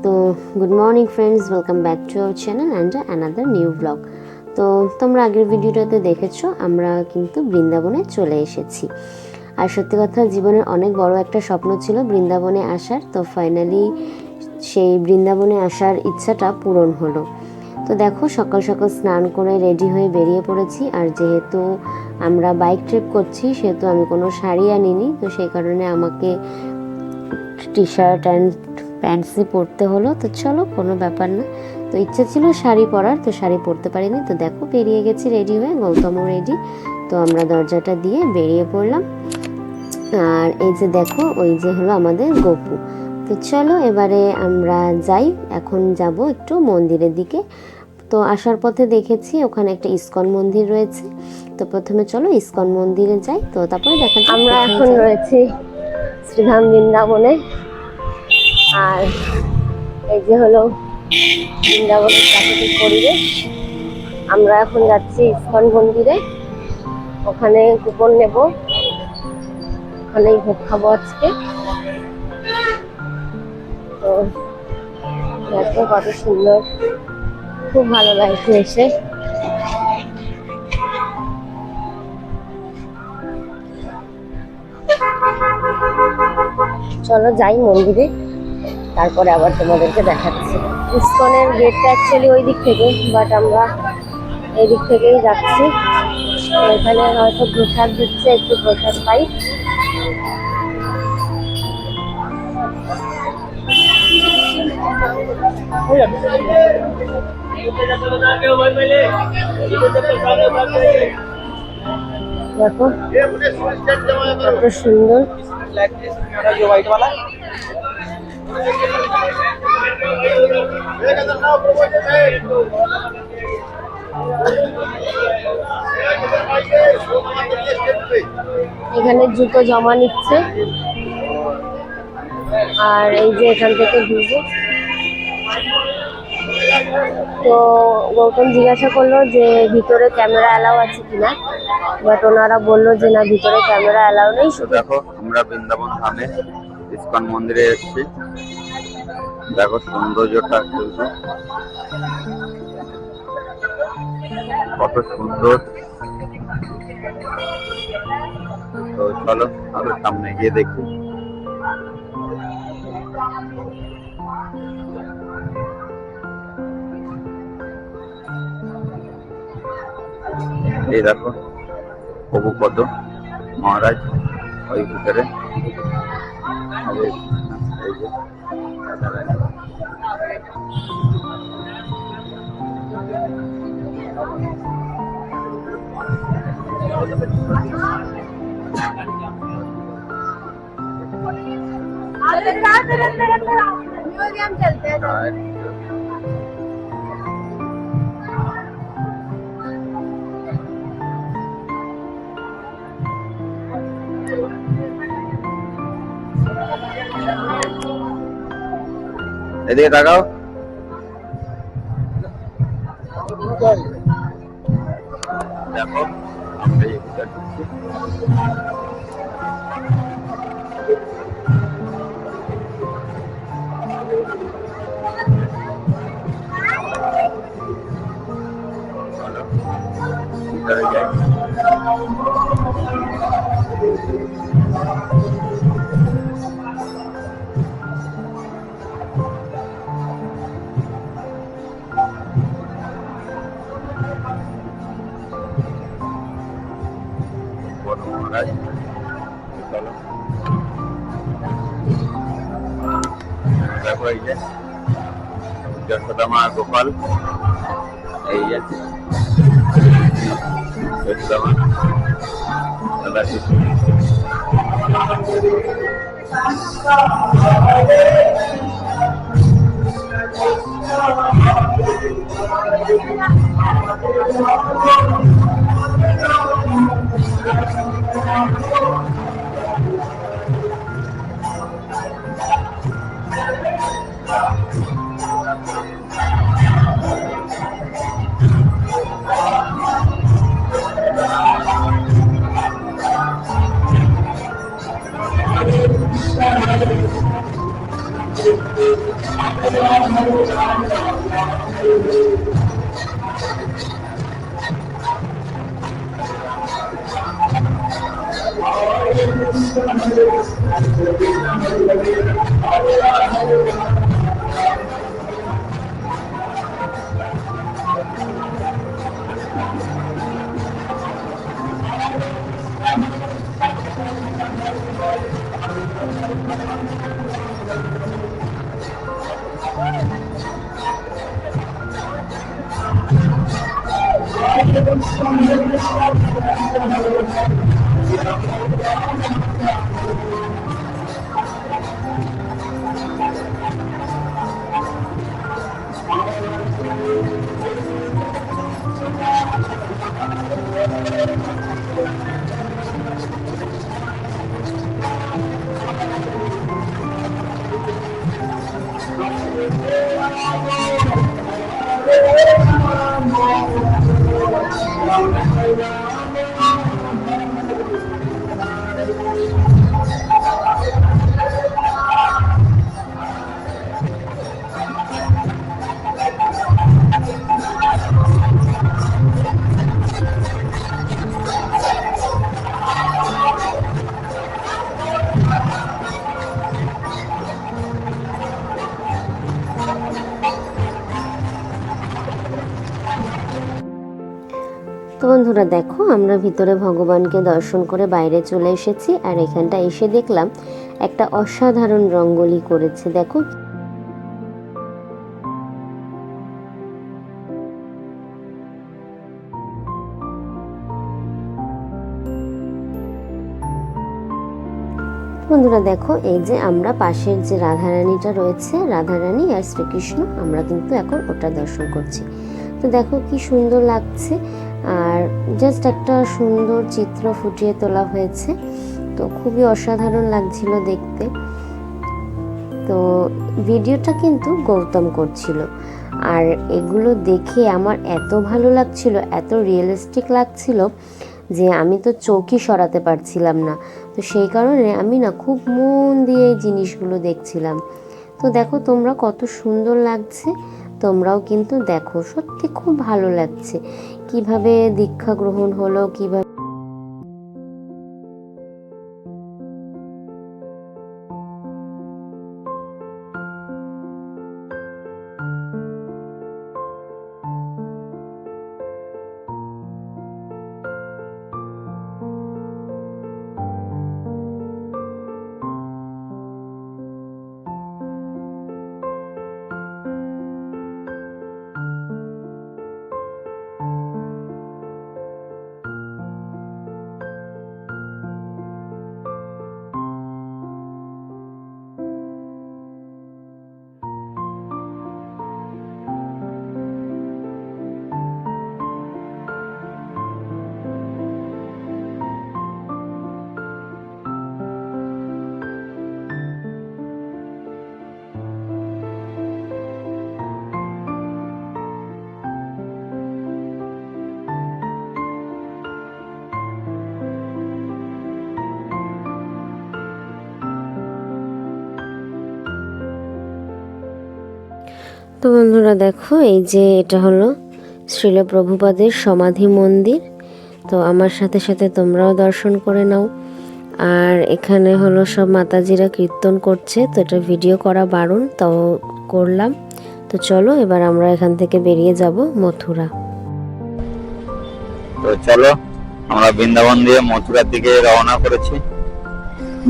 তো good morning friends, welcome back to our channel and another new blog. তো তোমরা আগের ভিডিওটাতে দেখেছো আমরা কিন্তু বৃন্দাবনে চলে এসেছি। আর সত্যি কথা, জীবনের অনেক বড় একটা স্বপ্ন ছিল বৃন্দাবনে আসার। তো ফাইনালি সেই বৃন্দাবনে আসার ইচ্ছাটা পূরণ হলো। তো দেখো, সকাল সকাল স্নান করে রেডি হয়ে বেরিয়ে পড়েছি। আর যেহেতু আমরা বাইক ট্রিপ করছি সেহেতু আমি কোনো শাড়ি আনিনি, তো সেই কারণে আমাকে টি শার্ট অ্যান্ড প্যান্টসই পরতে হলো। তো চলো, কোনো ব্যাপার না। তো ইচ্ছা ছিল শাড়ি পরার, তো শাড়ি পরতে পারিনি। তো দেখো, বেরিয়ে গেছি রেডি হয়ে, গৌতমও রেডি। তো আমরা দরজাটা দিয়ে বেরিয়ে পড়লাম। আর এই যে দেখো, ওই যে হলো আমাদের গপু। তো চলো এবারে আমরা যাই। এখন যাব একটু মন্দিরের দিকে। তো আসার পথে দেখেছি ওখানে একটা ইসকন মন্দির রয়েছে। তো প্রথমে চলো ইসকন মন্দিরে যাই, তো তারপরে দেখা যাক। আমরা এখন রয়েছি শ্রীধাম বৃন্দাবনে। আর এই যে হলো বৃন্দাবনের প্রাকৃতিক পরিবেশ। আমরা এখন যাচ্ছি ইসকন মন্দিরে, ওখানে কুপন নেব, ওখানেই ভোগ খাবো আজকে। তো দেখো কত সুন্দর, খুব ভালো লাগছে এসে। চলো যাই মন্দিরে, তারপরে আবার তোমাদেরকে দেখাচ্ছি। ইসকনের গেটটা অ্যাকচুয়ালি ওই দিক থেকে, বাট আমরা এই দিক থেকেই যাচ্ছি। এখানে হয়তো প্রসাদ দিচ্ছে, একটু প্রসাদ পাই। দেখো কত সুন্দর। এখানে জুতো জমা নিচ্ছে, আর এই যে এখান থেকে ঢুকবো। তো গৌতম জিজ্ঞাসা করলো যে ভিতরে ক্যামেরা অ্যালাউ আছে কিনা, বাট ওনারা বললো যে না, ভিতরে ক্যামেরা অ্যালাউ নেই। শুধু দেখো, আমরা বৃন্দাবন ধামে ইসকন মন্দিরে এসেছি। দেখো সৌন্দর্যটা শুধু কত সুন্দর। তো চলো আরো সামনে গিয়ে দেখি। এই দেখো প্রভুপদ মহারাজ ওই ভিতরে। এই যে म्यूजियम चलते हैं। এদিকে তাকাও। দেখো আমরা এই ভিতরে ঢুকছি। চলো ভিতরে যাই। মহারাজ চলো। দেখো এই যে যশোদামা গোপাল, এই যে যশোদামা রাধা কৃষ্ণ। তো বন্ধুরা দেখো, আমরা ভিতরে ভগবানকে দর্শন করে বাইরে চলে এসেছি। আর এখানটা এসে দেখলাম একটা অসাধারণ রঙ্গোলি করেছে। দেখো বন্ধুরা দেখো, এই যে আমরা পাশের যে রাধারানীটা রয়েছে, রাধারানী আর শ্রীকৃষ্ণ, আমরা কিন্তু এখন ওটা দর্শন করছি। তো দেখো কি সুন্দর লাগছে, আর জাস্ট একটা সুন্দর চিত্র ফুটিয়ে তোলা হয়েছে। তো খুবই অসাধারণ লাগছিল দেখতে। তো ভিডিওটা কিন্তু গৌতম করছিল, আর এগুলো দেখে আমার এত ভালো লাগছিল, এত রিয়েলিস্টিক লাগছিল যে আমি তো চোখই সরাতে পারছিলাম না। তো সেই কারণে আমি না খুব মন দিয়ে এই জিনিসগুলো দেখছিলাম। তো দেখো তোমরা কত সুন্দর লাগছে, তোমরাও কিন্তু দেখো, সত্যি খুব ভালো লাগছে কিভাবে দীক্ষা গ্রহণ হলো, কিভাবে তো বন্ধুরা দেখো, এই যে এটা হলো শ্রীল প্রভুপাদের সমাধি মন্দির। তো আমার সাথে সাথে তোমরাও দর্শন করে নাও। আর এখানে হলো সব মাতাজিরা কীর্তন করছে, তো এটা ভিডিও করা বারণ, তাও করলাম। তো চলো এবার আমরা এখান থেকে বেরিয়ে যাব মথুরা। তো চলো আমরা বৃন্দাবন দিয়ে মথুরার দিকে রওনা করেছি।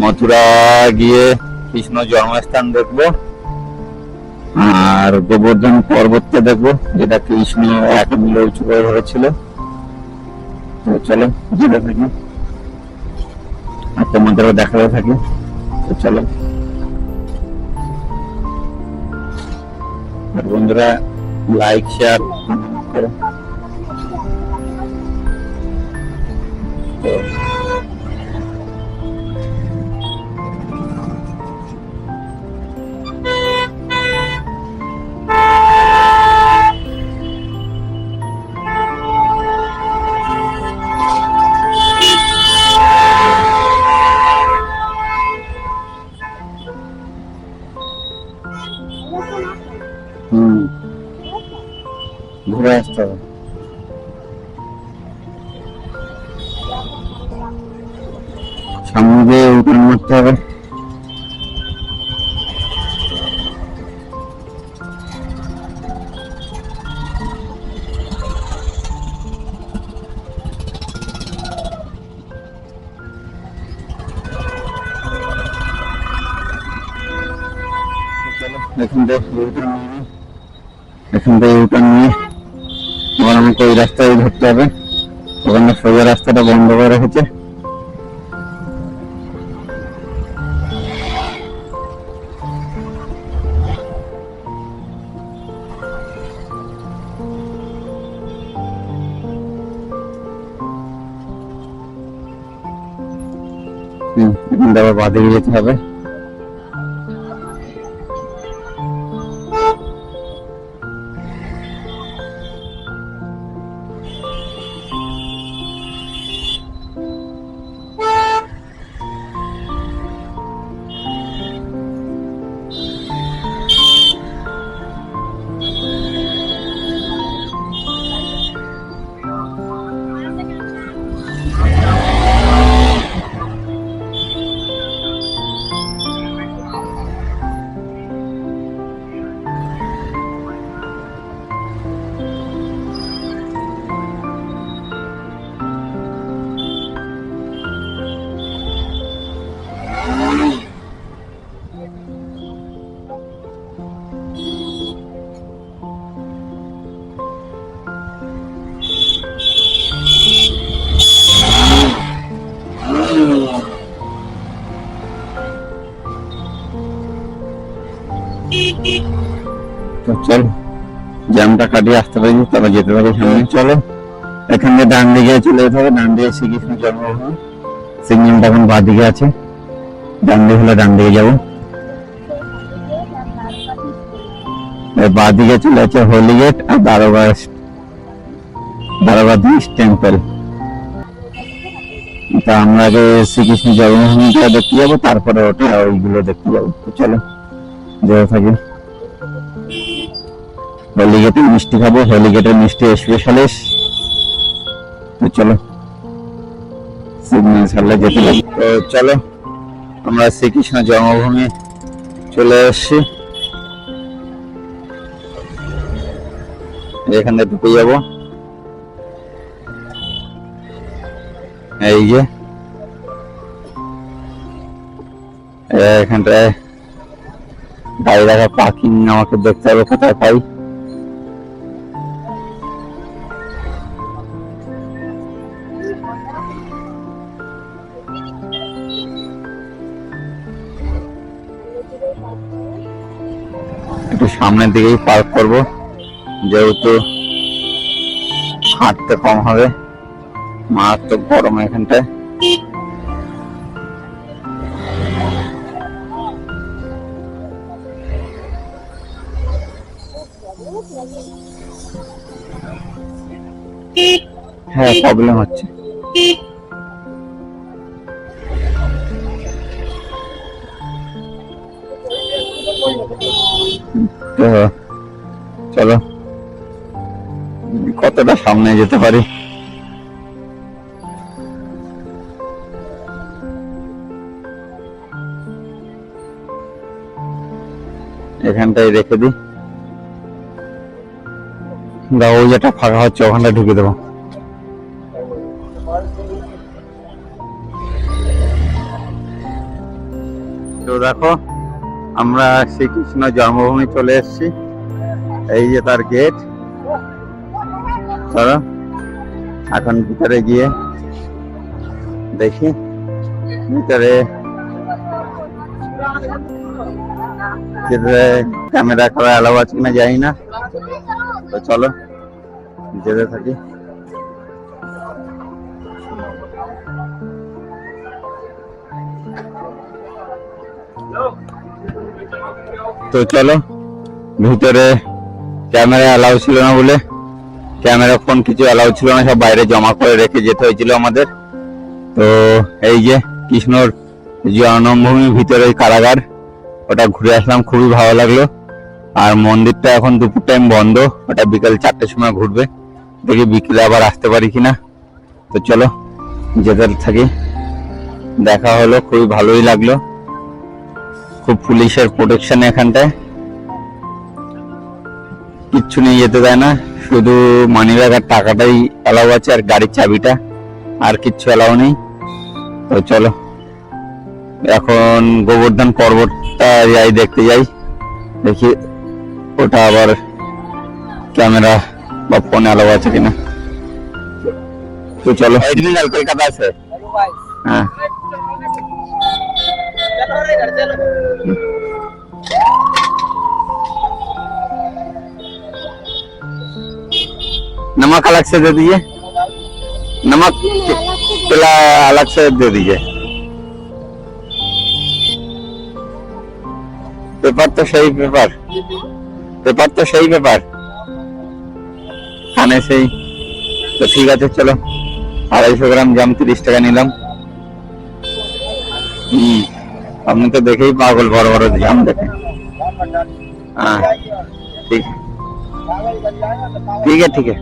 মথুরা গিয়ে কৃষ্ণ জন্মস্থান দেখবো, আর গোবর্ধন পর্বতটা দেখবো, যেটা কৃষ্ণ এক মিলে উঁচু করে ধরেছিল। তো চলো যেতে থাকি আর তোমাদেরও দেখাতে থাকি। তো চলো, আর বন্ধুরা লাইক শেয়ার করো। তো ঘুরে আসতে হবে। সামনে দিয়ে উঠান মারতে হবে। এখান থেকে উঠান নিয়ে আবার আমাকে ওই রাস্তায় ধরতে হবে। ওখানে সোজা রাস্তাটা বন্ধ করে রেখেছে। এখান থেকে আবার বাঁদিকে যেতে হবে। তো চল জ্যামটা কাটিয়ে আসতে পারি, তারপর যেতে পারি সামনে। চলো এখান থেকে ডান দিকে চলে যেতে হবে। ডান দিকে শ্রীকৃষ্ণ জন্মভূমি, সিগন্যালটা এখন বাঁ দিকে আছে। ডান দিকে হলে ডান দিকে যাবো। বাঁ দিকে চলে আছে হোলি গেট আর দ্বারকাধীশ টেম্পল। তা আমরা আগে শ্রীকৃষ্ণ জন্মভূমিটা দেখতে যাবো, তারপরে ওটা ওইগুলো দেখতে যাবো। তো চলো যেতে থাকি। হোলি গেটে মিষ্টি খাবো, হোলি গেটের মিষ্টি স্পেশালিস্ট। তো চলো সিগন্যাল ছাড়লে যেতে পারি। তো চলো আমরা শ্রীকৃষ্ণ জন্মভূমি চলে এসেছি। এখান থেকে ঢুকে যাবো। এই যে এখানটায় গাড়ি রাখা পার্কিং আমাকে দেখতে হবে কোথায় পাই। একটু সামনের দিকেই পার্ক করব, যেহেতু হাঁটতে কম হবে। মারাত্মক গরম এখানটায়। হ্যাঁ প্রবলেম হচ্ছে। তো চলো কতটা সামনে যেতে পারি। এখানটাই রেখে দিই। ওই যেটা ফাঁকা হচ্ছে ওখানটা ঢুকে দেবো। তো দেখো আমরা শ্রীকৃষ্ণ জন্মভূমি চলে এসেছি। এই যে তার গেট। চলো এখন ভিতরে গিয়ে দেখি ভিতরে ক্যামেরা করা অ্যালাউ আছে কিনা জানি না। তো চলো যেতে থাকি। তো চলো ভিতরে ক্যামেরা অ্যালাউ ছিল না বলে, ক্যামেরা ফোন কিছু অ্যালাউ ছিল না, সব বাইরে জমা করে রেখে যেতে হয়েছিল আমাদের। তো এই যে কৃষ্ণর জন্মভূমি ভিতরে কারাগার, ওটা ঘুরে আসলাম, খুবই ভালো লাগলো। আর মন্দিরটা এখন দুপুর টাইম বন্ধ, ওটা বিকেল 4টের সময় ঘুরবে। দেখি বিকেলে আবার আসতে পারি কিনা। তো চলো যেতে থাকি। দেখা হলো, খুবই ভালোই লাগলো। খুব পুলিশের প্রোটেকশন এখানটায়, কিচ্ছু নিয়ে যেতে দেয় না, শুধু মানি ব্যাগ আর টাকাটাই অ্যালাউ আছে, আর গাড়ির চাবিটা, আর কিচ্ছু অ্যালাউ নেই। তো চলো এখন গোবর্ধন পর্বতটা যাই, দেখতে যাই, দেখি ওটা আবার ক্যামেরা বা ফোনে অ্যালাউ আছে কিনা। তো চলো, কলকাতা আছে। হ্যাঁ, नमक अलग से दे दीजिए, नमक पिला अलग से दे दीजिए। पेपर तो सही, पेपर पेपर तो सही, पेपर खाने से ही तो ठीक है। चलो 250 গ্রাম জাম 30 টাকা নিলাম। আপনি তো দেখেই পাগল, বড় বড় জাম দেখে। हाँ ठीक ठीक है, ठीक है।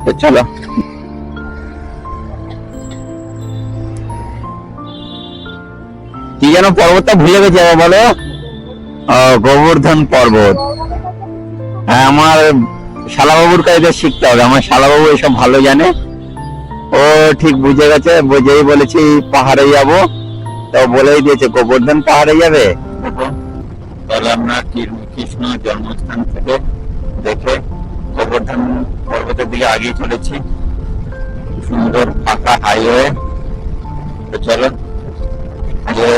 তো চলো, কি যেন পর্বতটা ভুলে গেছি, আবার বলো। গোবর্ধন পর্বত। হ্যাঁ, আমার শালাবাবুর কাছে শিখতে হবে, আমার শালাবাবু এসব ভালো জানে, ও ঠিক বুঝে গেছে, বুঝেই বলেছি পাহাড়ে যাব, তো বলেই দিয়েছে গোবর্ধন পাহাড়ে যাবে। তাহলে আমরা কৃষ্ণ জন্মস্থান থেকে দেখে গোবর্ধন পর্বতের দিকে আগিয়ে চলেছি, সুন্দর ফাঁকা হাইওয়ে। তো চলো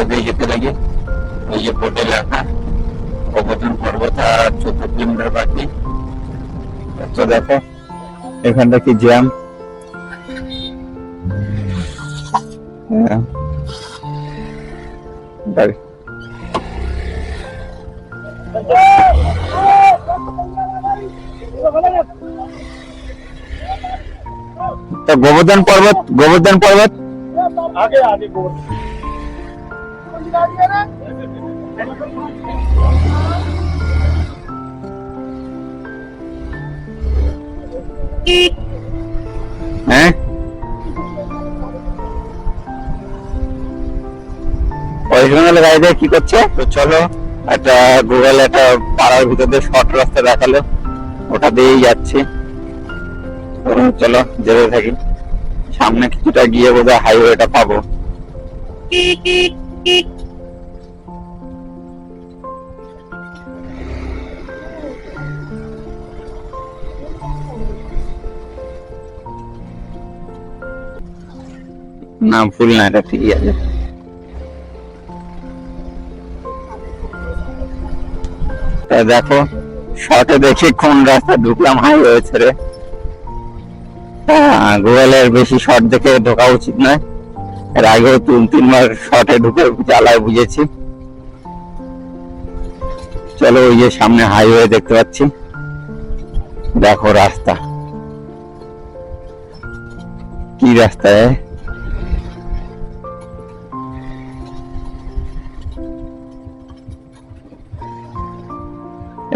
দিয়ে যেতে লাগে, এই যে বোর্ডে লেখা গোবর্ধন পর্বত, আর 14 কিলোমিটার বাকি। তো দেখো এখানটা কি জ্যাম। তো গোবর্ধন পর্বত, গোবর্ধন পর্বত আগে আগে হ্যাঁ, ওয়েস্ট বেঙ্গলের গাড়িতে কি করছে। তো চলো, একটা গুগল একটা পাড়ার ভিতর দিয়ে শর্ট রাস্তা দেখালো, ওটা দিয়েই যাচ্ছি। চলো যেতে থাকি, সামনে কিছুটা গিয়ে বোধহয় হাইওয়েটা পাবো। না, ভুল না, এটা ঠিকই আছে। দেখো শর্টে দেখি কোন রাস্তা ঢুকলাম, হাইওয়ে ছেড়ে। গুগলের বেশি শর্ট দেখে ঢোকা উচিত নয়, এর আগেও 3-3 বার শর্টে ঢুকে জ্বালায় বুঝেছি। চলো, ওই যে সামনে হাইওয়ে দেখতে পাচ্ছি, দেখো রাস্তা কি রাস্তা।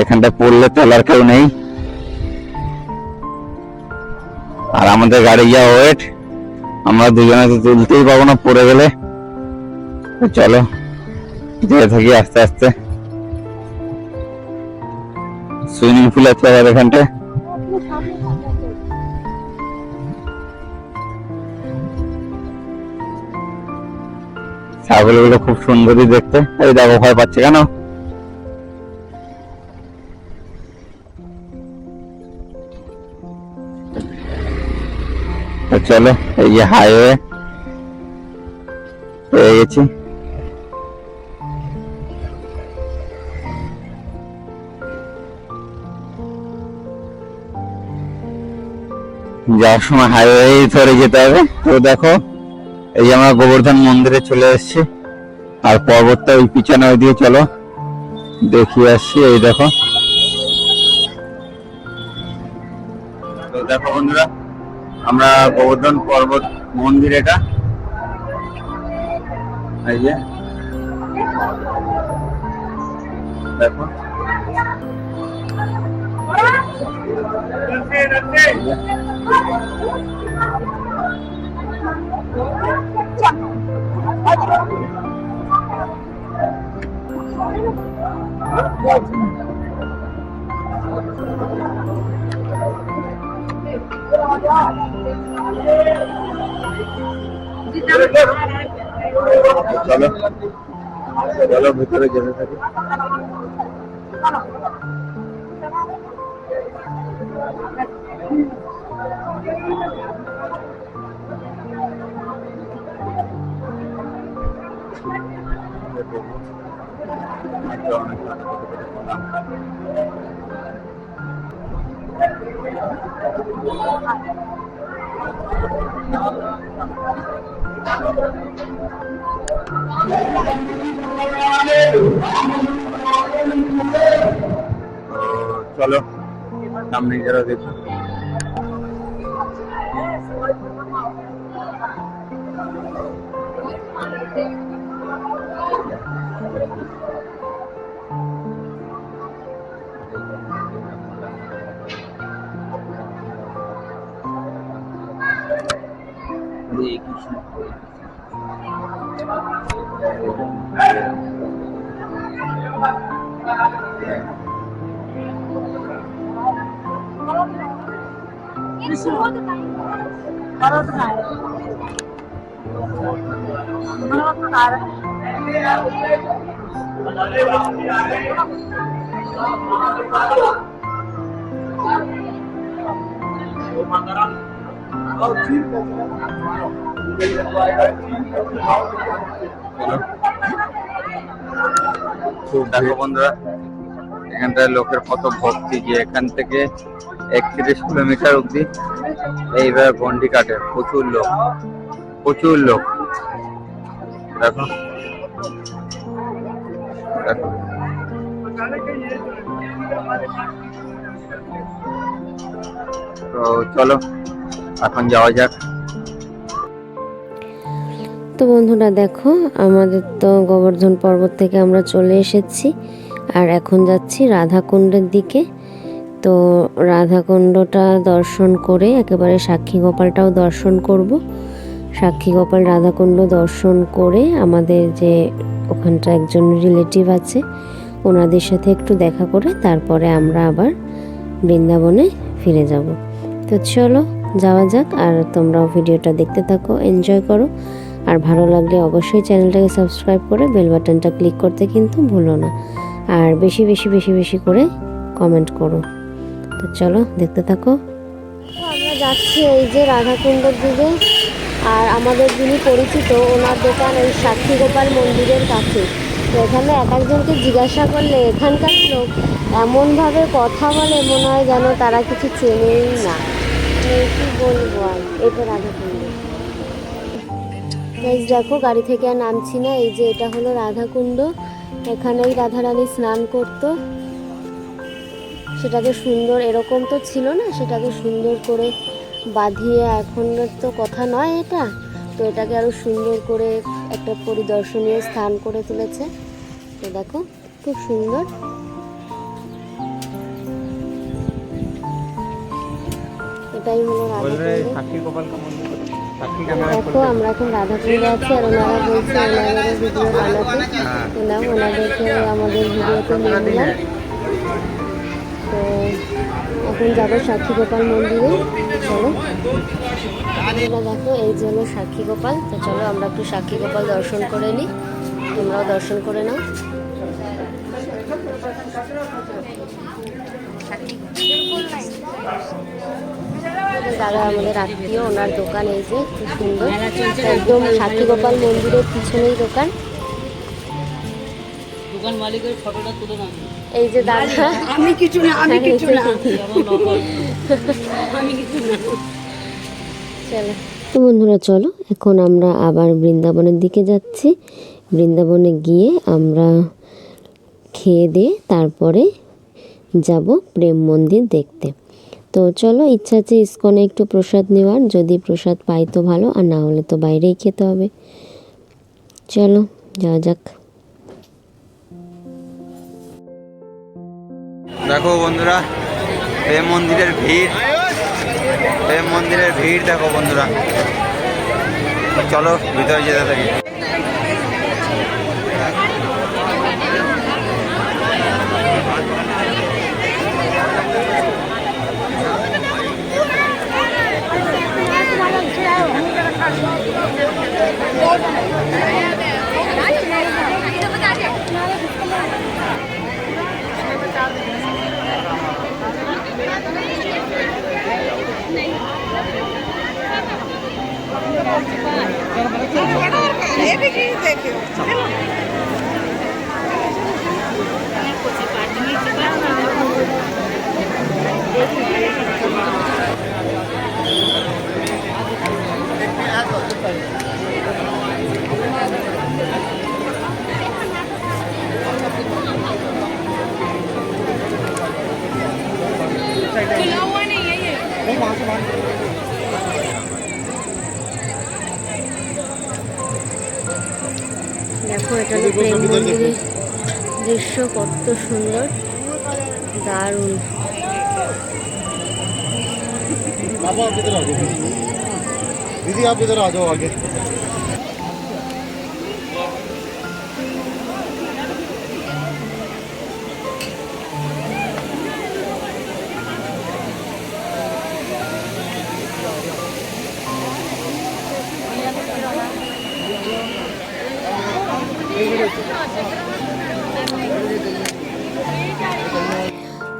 এখানটা পড়লে তোলার কেউ নেই, আর আমাদের গাড়ি যা ওয়েট, আমরা দুজনে তো তুলতেই পাবো না পড়ে গেলে। চলো যেতে থাকি আস্তে আস্তে। সুইমিং পুল আছে আবার এখানটায়। ছাগলগুলো খুব সুন্দরই দেখতে। এই দেখো, ভয় পাচ্ছে কেন? চলো, এই যে হাইওয়ে পেয়ে গেছি। যাওয়ার সময় হাইওয়ে ধরে যেতে হবে। তো দেখো, এই যে আমরা গোবর্ধন মন্দিরে চলে এসেছি, আর পর্বতটা ওই পিছনে ওই দিয়ে, চলো দেখিয়ে আসছি। এই দেখো, তো দেখো বন্ধুরা, আমরা গোবর্ধন পর্বত মন্দির, এটা এই যে দেখো, চলো চলো ভিতরে যেতে থাকি। চলো সামনে যারা দেখো। দেখো বন্ধুরা, এখানটায় লোকের কত ভক্তি, যে এখান থেকে 31 কিলোমিটার অব্দি এইভাবে গন্ডি কাটে। প্রচুর লোক, প্রচুর লোক। দেখো দেখো তো চলো এখন যাওয়া যাক। তো বন্ধুরা দেখো, আমাদের তো গোবর্ধন পর্বত থেকে আমরা চলে এসেছি আর এখন যাচ্ছি রাধাকুণ্ডের দিকে। তো রাধাকুণ্ডটা দর্শন করে একেবারে সাক্ষী গোপালটাও দর্শন করব। সাক্ষী গোপাল রাধাকুণ্ড দর্শন করে আমাদের যে ওখানটা একজন রিলেটিভ আছে ওনাদের সাথে একটু দেখা করে তারপরে আমরা আবার বৃন্দাবনে ফিরে যাব। তো চলো যাওয়া যাক, আর তোমরাও ভিডিওটা দেখতে থাকো, এনজয় করো। আর ভালো লাগলে অবশ্যই চ্যানেলটাকে সাবস্ক্রাইব করে বেল বাটনটা ক্লিক করতে কিন্তু ভুলো না। আর বেশি বেশি বেশি বেশি করে কমেন্ট করো। তো চলো দেখতে থাকো। আমরা যাচ্ছি এই যে রাধাকুণ্ডের দিকে, আর আমাদের যিনি পরিচিত ওনার দোকান এই সাক্ষী গোপাল মন্দিরের কাছে। তো এখানে এক একজনকে জিজ্ঞাসা করলে এখানকার লোক এমনভাবে কথা বলে মনে হয় যেন তারা কিছু চেনেই না। কি বলবো আর, এটা রাধাকুণ্ড। দেখো গাড়ি থেকে আর নামছি না। এই যে এটা হলো রাধাকুণ্ড, এখানেই রাধারানী স্নান করতো। সেটাকে সুন্দর, এরকম তো ছিল না, সেটাকে সুন্দর করে বাঁধিয়ে, এখন তো কথা নয় এটা, তো এটাকে আরো সুন্দর করে একটা পরিদর্শনীয় স্থান করে তুলেছে। তো দেখো খুব সুন্দর। এটাই হলো রাধাকুণ্ড। দেখো আমরা এখন রাধাকুণ্ডে আছি আর ওনারা বলছে ওনাদের ভিডিও বানাতে, ওনাদেরকে আমাদের ভিডিওতে নিয়ে নিলাম। তো এখন যাবো সাক্ষী গোপাল মন্দিরে। চলো দেখো এই যে হলো সাক্ষী গোপাল। তো চলো আমরা একটু সাক্ষী গোপাল দর্শন করে নিই, তোমরাও দর্শন করে নাও। দাদা আমাদের আত্মীয়, ওনার দোকান এই যে খুব সুন্দর, একদম সাক্ষী গোপাল মন্দিরের পিছনেই দোকান। দোকান মালিকের ফটোটা তুলে নাও। এই যে দাদা, আমি কিছু না, আমি কিছু না, আমি কিছু না। চলো তো বন্ধুরা, চলো এখন আমরা আবার বৃন্দাবনের দিকে যাচ্ছি। বৃন্দাবনে গিয়ে আমরা খেয়ে দিয়ে তারপরে যাব প্রেম মন্দির দেখতে। তো চলো, ইচ্ছা আছে ইস্কনে একটু প্রসাদ নেওয়ার, যদি প্রসাদ পাই তো ভালো, আর না হলে তো বাইরেই খেতে হবে। চলো যাওয়া যাক। দেখো বন্ধুরা, প্রেম মন্দিরের ভিড়, প্রেম মন্দিরের ভিড় দেখো বন্ধুরা। চলো ভিতরে যেতে থাকি। দেখো এটা হলো প্রেম মন্দিরের দৃশ্য, কত সুন্দর, দারুণ। बाबा आप इधर आ जाओ दीदी, आप इधर आ जाओ आगे।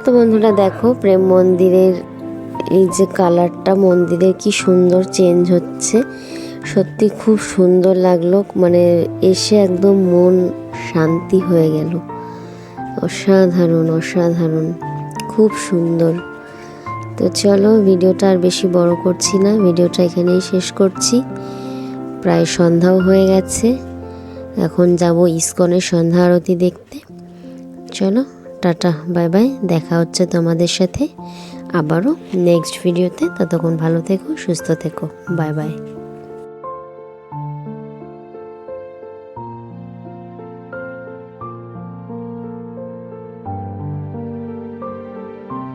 তো বন্ধুরা দেখো প্রেম মন্দিরের এই যে কালারটা মন্দিরের কি সুন্দর চেঞ্জ হচ্ছে, সত্যি খুব সুন্দর লাগলো, মানে এসে একদম মন শান্তি হয়ে গেল। অসাধারণ অসাধারণ, খুব সুন্দর। তো চলো ভিডিওটা আর বেশি বড় করছি না, ভিডিওটা এখানেই শেষ করছি। প্রায় সন্ধ্যাও হয়ে গেছে, এখন যাব ইসকনের সন্ধ্যা আরতি দেখতে। চলো টাটা, বাই বাই, দেখা হচ্ছে তোমাদের সাথে আবারও নেক্সট ভিডিওতে। ততক্ষণ ভালো থেকো, সুস্থ থেকো, বাই বাই।